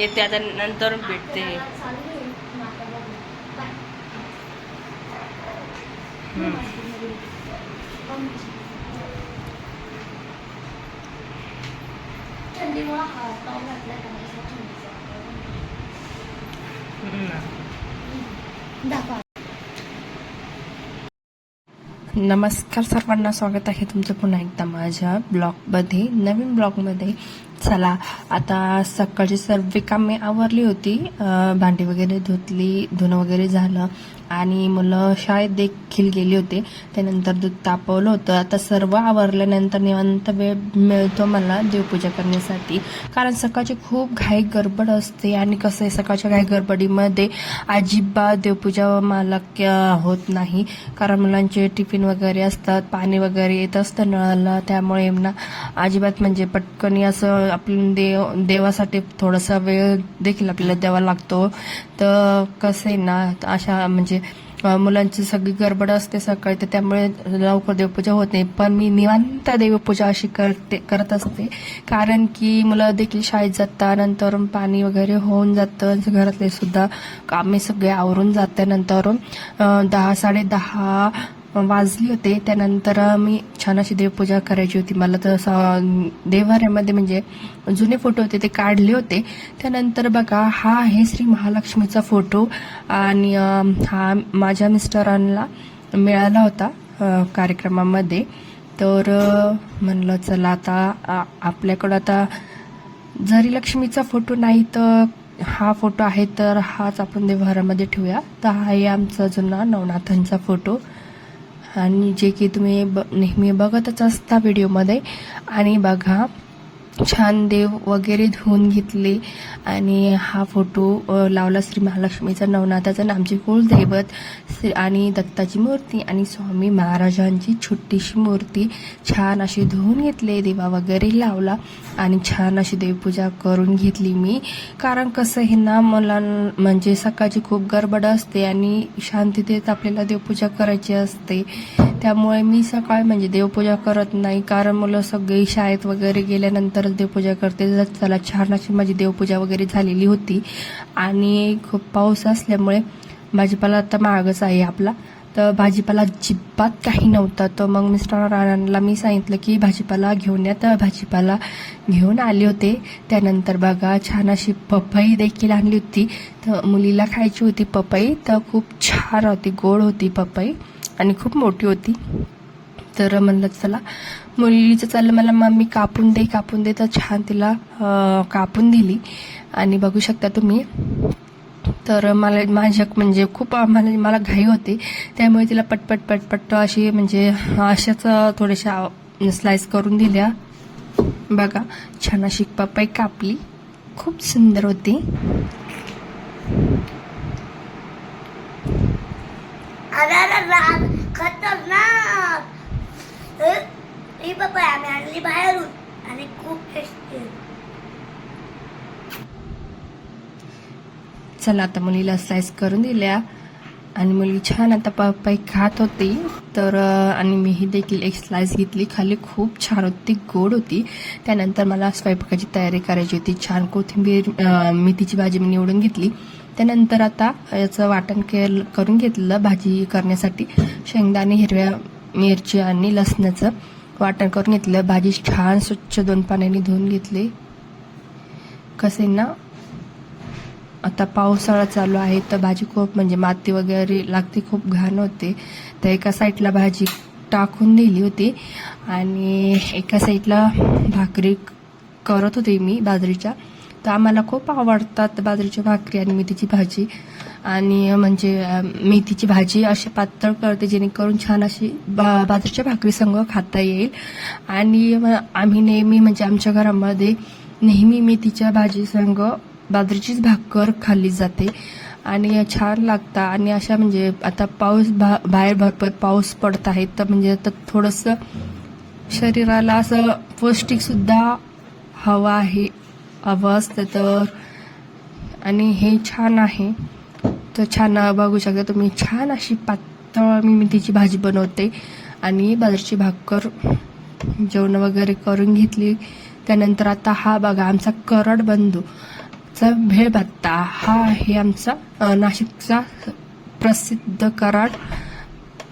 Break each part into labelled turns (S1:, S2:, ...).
S1: येते आता नंतर भेटते. नमस्कार सर्वांना, स्वागत आहे तुमचं पुन्हा एकदा माझ्या ब्लॉगमध्ये, नवीन ब्लॉगमध्ये. चला, आता सकाळची सर्व कामे आवरली होती, भांडी वगैरे धुतली, धुणं वगैरे झालं आणि मुलं शाळेत देखील गेली होते. त्यानंतर दूध तापवलं होतं. आता सर्व आवरल्यानंतर निवांत वेळ मिळतो मला देवपूजा करण्यासाठी, कारण सकाळची खूप घाई गडबड असते. आणि कसं आहे, सकाळच्या घाई गडबडीमध्ये अजिबात देवपूजा मला होत नाही, कारण मुलांचे टिफिन वगैरे असतात, पाणी वगैरे येत असतं नळाला, त्यामुळे ना अजिबात म्हणजे पटकन असं आपण देवासाठी थोडासा वेळ देखील आपल्याला द्यावा लागतो. तर कसं आहे ना, अशा म्हणजे मुलांची सगळी गडबड असते सकाळी, तर त्यामुळे लवकर देवपूजा होत नाही. पण मी निवांत देवपूजा अशी करत असते, कारण की मुलं देखील शाळेत जातात, नंतर पाणी वगैरे होऊन जातं, घरातले सुद्धा कामे सगळे आवरून जात्यानंतर 10-10:30 वाजली होते. त्यानंतर मी छान अशी देवपूजा करायची होती. मला तर देवाऱ्यामध्ये म्हणजे जुने फोटो होते ते काढले होते. त्यानंतर बघा, हा आहे श्री महालक्ष्मीचा फोटो, आणि हा माझ्या मिस्टरांना मिळाला होता कार्यक्रमामध्ये. तर म्हणलं चला, आता आपल्याकडं आता जरी लक्ष्मीचा फोटो नाही तर हा फोटो आहे, तर हाच आपण देवघरामध्ये ठेवूया. तर हा आहे आमचा जुना नवनाथांचा फोटो, आणि जे की तुम्ही नेहमी बघतच असता व्हिडिओमध्ये. आणि बघा, छान देव वगैरे धुवून घेतले आणि हा फोटो लावला श्री महालक्ष्मीचा, नवनाथाचा, आमची कुलदैवत आणि दत्ताची मूर्ती आणि स्वामी महाराजांची छोटीशी मूर्ती छान अशी धुवून घेतले, दिवा वगैरे लावला आणि छान अशी देवपूजा करून घेतली मी. कारण कसं आहे ना, मला म्हणजे सकाळची खूप गडबड असते आणि शांततेत आपल्याला देवपूजा करायची असते, त्यामुळे मी सकाळी म्हणजे देवपूजा करत नाही, कारण मुलं सगळी शाळेत वगैरे गेल्यानंतर देवपूजा करते. चला, छान अशी माझी देवपूजा वगैरे झालेली होती. आणि खूप पाऊस असल्यामुळे भाजीपाला आता महागच आहे आपला, तर भाजीपाला अजिबात काही नव्हता. तर मग मिस्टरांना मी सांगितलं की भाजीपाला घेऊन या, तर भाजीपाला घेऊन आले होते. त्यानंतर बघा, छान अशी पपई देखील आणली होती, तर मुलीला खायची होती पपई. तर खूप छान होती, गोड होती पपई आणि खूप मोठी होती. तर म्हणलं चला, मुलीचं चाललं मला मम्मी कापून दे, तर छान तिला कापून दिली. आणि बघू शकता तुम्ही, तर माझ्या म्हणजे खूप मला घाई होती, त्यामुळे तिला पटपट अशी म्हणजे अशाच थोड्याशा स्लाइस करून दिल्या. बघा, छान अशी पपई कापली, खूप सुंदर होती.
S2: खतरनाक ही पपई आम्ही आणली बाहेरून आणि खूप टेस्टी.
S1: चला, आता मुलीला स्लाइस करून दिल्या आणि मुलगी छान आता पपई खात होती. तर आणि मीही देखील एक स्लाइस घेतली, खाली खूप छान होती, गोड होती. त्यानंतर मला स्वयंपाकाची तयारी करायची होती. छान कोथिंबीर मेथीची भाजी मी निवडून घेतली. त्यानंतर आता याचं वाटण करून घेतलं भाजी करण्यासाठी. शेंगदाणे, हिरव्या मिरची आणि लसणाचं वाटण करून घेतलं. भाजी छान स्वच्छ 2 पाण्याने धुवून घेतली. कसे ना, आता पावसाळा चालू आहे, तर भाजी खूप म्हणजे माती वगैरे लागते, खूप घाण होते. तर एका साईडला भाजी टाकून दिली होती आणि एका साईडला भाकरी करत होते मी बाजरीच्या. तर आम्हाला खूप आवडतात बाजरीची भाकरी आणि मेथीची भाजी. आणि म्हणजे मेथीची भाजी अशी पातळ करते, जेणेकरून छान अशी बाजरीच्या भाकरी संग खाता येईल. आणि आम्ही नेहमी म्हणजे आमच्या घरामध्ये नेहमी मेथीच्या भाजी संग बाजरीचीच भाकर खाल्ली जाते आणि छान लागतं. आणि अशा म्हणजे आता पाऊस बाहेर भरपूर पाऊस पडत आहे, तर म्हणजे आता थोडंसं शरीराला असं पौष्टिक सुद्धा हवं असतं. तर आणि हे छान आहे, तर छान बघू शकता तुम्ही, छान अशी पातळ मी मेथीची भाजी बनवते आणि बाजरीची भाकर जेवण वगैरे करून घेतली. त्यानंतर आता हा बघा, आमचा करड बंधू चा भेळ भत्ता हा आहे आमचा नाशिकचा प्रसिद्ध कराड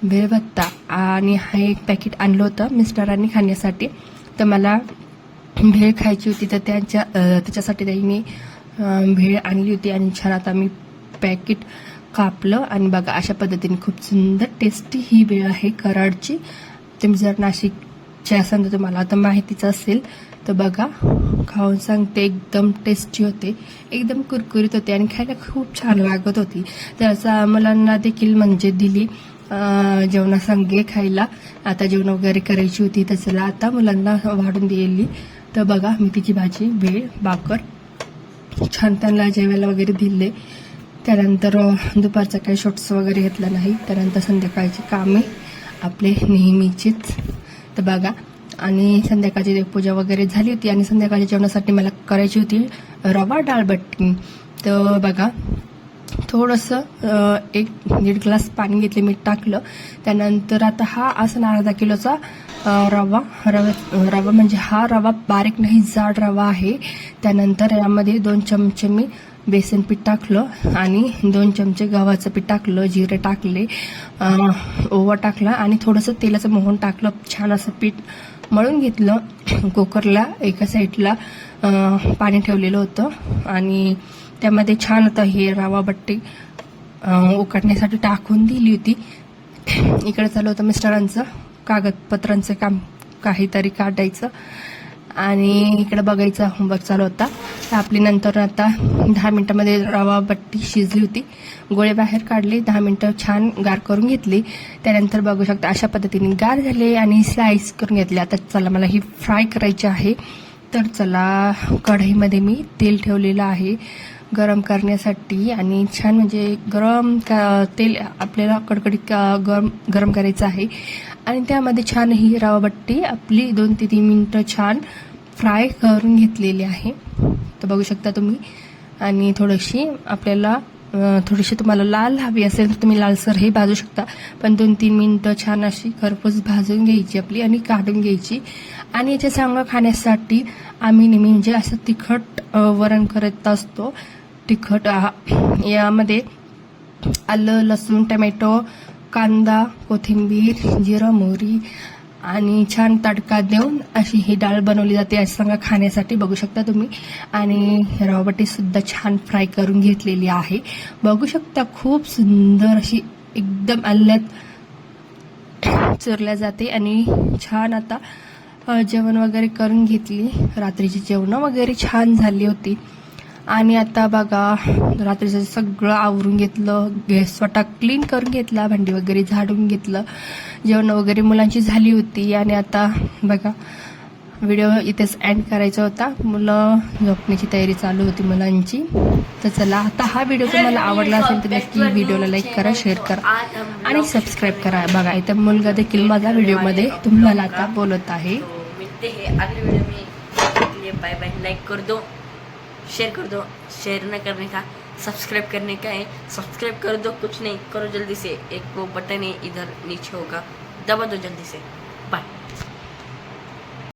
S1: भेळ भत्ता. आणि हा एक पॅकेट आणलं होतं मिस्टरांनी खाण्यासाठी. तर मला भेळ खायची होती, तर त्याच्यासाठी त्यांनी भेळ आणली होती. आणि छान आता मी पॅकेट कापलं आणि बघा अशा पद्धतीने खूप सुंदर टेस्टी ही भेळ आहे कराडची. तुम्ही जर नाशिकचे असाल तर तुम्हाला आता माहितीच असेल. तर बघा खाऊन सांगते, एकदम टेस्टी होते, एकदम कुरकुरीत होते आणि खायला खूप छान लागत होती. त्याचा मुलांना देखील म्हणजे दिली जेवणासंगे खायला. आता जेवण वगैरे करायची होती, तर चला आता मुलांना वाढून दिली. तर बघा मेथीची भाजी, भेळ, भाकर छान त्यांना जेवायला वगैरे दिले. त्यानंतर दुपारचं काही शॉट्स वगैरे घेतलं नाही. त्यानंतर संध्याकाळची कामे आपले नेहमीचीच. तर बघा आणि संध्याकाळची देवपूजा वगैरे झाली होती आणि संध्याकाळच्या जेवणासाठी मला करायची होती रवा डाळबट्टी. तर बघा थोडंसं 1-1.5 ग्लास पाणी घेतले, मीठ टाकलं. त्यानंतर आता हा असं अर्धा किलोचा रवा म्हणजे हा रवा बारीक नाही, जाड रवा आहे. त्यानंतर यामध्ये 2 चमचे मी बेसन पीठ टाकलं आणि 2 चमचे गव्हाचं पीठ टाकलं, जिरे टाकले, ओवा टाकला आणि थोडंसं तेलाचं मोहन टाकलं. छान असं पीठ मळून घेतलं. कुकरला एका साईडला पाणी ठेवलेलं होतं आणि त्यामध्ये छान आता हे रवा बट्टी उकडण्यासाठी टाकून दिली होती. इकडे चालू होतं मिस्टरांचं कागदपत्रांचं काम, काहीतरी काढायचं आणि इकडे बघायचा होमवर्क चालू होता. तर आपली नंतर आता 10 मिनिटांमध्ये रवा बट्टी शिजली होती. गोळे बाहेर काढले, 10 मिनिटं छान गार करून घेतली. त्यानंतर बघू शकता अशा पद्धतीने गार झाले आणि स्लाइस करून घेतले. आता चला मला ही फ्राय करायची आहे. तर चला कढईमध्ये मी तेल ठेवलेलं आहे गरम करण्यासाठी आणि छान म्हणजे तेल आपल्याला कडकडीत गरम करायचं आहे. आणि त्यामध्ये छान ही रवा बट्टी आपली 2 ते 3 मिनिटं छान फ्राय करून घेतलेली आहे. तर बघू शकता तुम्ही. आणि थोडीशी तुम्हाला लाल हवी असेल तर तुम्ही लालसर हे भाजू शकता, पण 2-3 मिनिटं छान अशी खरपूस भाजून घ्यायची आपली आणि काढून घ्यायची. आणि याच्या संग खाण्यासाठी आम्ही नेहमी म्हणजे असं तिखट वरण करत असतो. तिखट यामध्ये आलं, लसूण, टमॅटो, कांदा, कोथिंबीर, जिरं, मोहरी आणि छान तडका देऊन अशी ही डाळ बनवली जाते अशी सांगा खाण्यासाठी. बघू शकता तुम्ही. आणि रवा बट्टी सुद्धा छान फ्राय करून घेतलेली आहे. बघू शकता खूप सुंदर अशी एकदम आल्यात चुरल्या जाते. आणि छान आता जेवण वगैरे करून घेतली. रात्रीची जेवण वगैरे छान झाली होती. आणि आता बघा रात्रीचं सगळं आवरून घेतलं, गॅस स्वतः क्लीन करून घेतला, भांडी वगैरे झाडून घेतलं, जेवण वगैरे मुलांची झाली होती. आणि आता बघा व्हिडिओ इथेच एंड करायचा होता. मुलं झोपण्याची तयारी चालू होती मुलांची. तर चला आता हा व्हिडिओ तुम्हाला आवडला असेल तर नक्की व्हिडिओला लाईक करा, शेअर करा आणि सबस्क्राईब करा. बघा इथं मुलगा देखील माझा व्हिडिओमध्ये तुम्हाला आता बोलत आहे.
S3: मिलते हैं अगले वीडियो में. Bye bye. लाइक कर दो, शेयर कर दो. शेयर न करने का सब्सक्राइब करने का है. सब्सक्राइब कर दो, कुछ नहीं करो जल्दी से. एक वो बटन है इधर नीचे होगा, दबा दो जल्दी से.